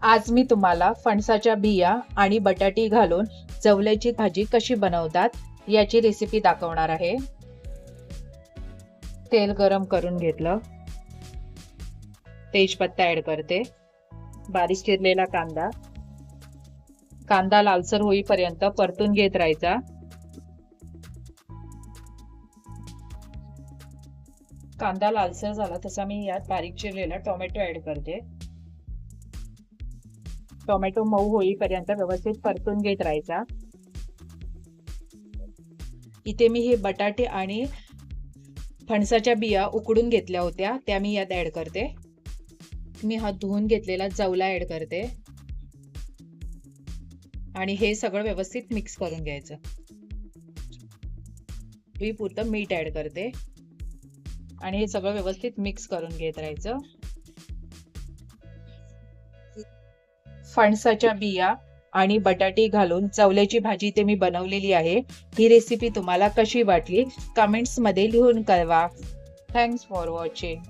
आज मी तुम्हाला फणसाच्या बिया आणि बटाटी घालून चवल्याची भाजी कशी बनवतात याची रेसिपी दाखवणार आहे। तेल गरम करून घेतलं, तेजपत्ता ऍड करते, बारीक चिरलेला कांदा, कांदा लालसर होईपर्यंत परतून घेत राहायचा। कांदा लालसर झाला तसा मी यात बारीक चिरलेला टोमॅटो ऍड करते। टोमॅटो मऊ होईपर्यंत व्यवस्थित परतून घेत राहायचा। इथे मी हे बटाटे आणि फणसाच्या बिया उकडून घेतल्या होत्या त्या मी यात ऍड करते। मी हा धुवून घेतलेला जवला ऍड करते आणि हे सगळं व्यवस्थित मिक्स करून घ्यायचं। पुरतं मीठ ऍड करते आणि हे सगळं व्यवस्थित मिक्स करून घेत राहायचं। फणसाच्या बिया आणि बटाटी घालून चवल्याची भाजी ते मी बनवलेली आहे। ही रेसिपी तुम्हाला कशी वाटली कमेंट्स मध्ये लिहून कळवा। Thanks for watching.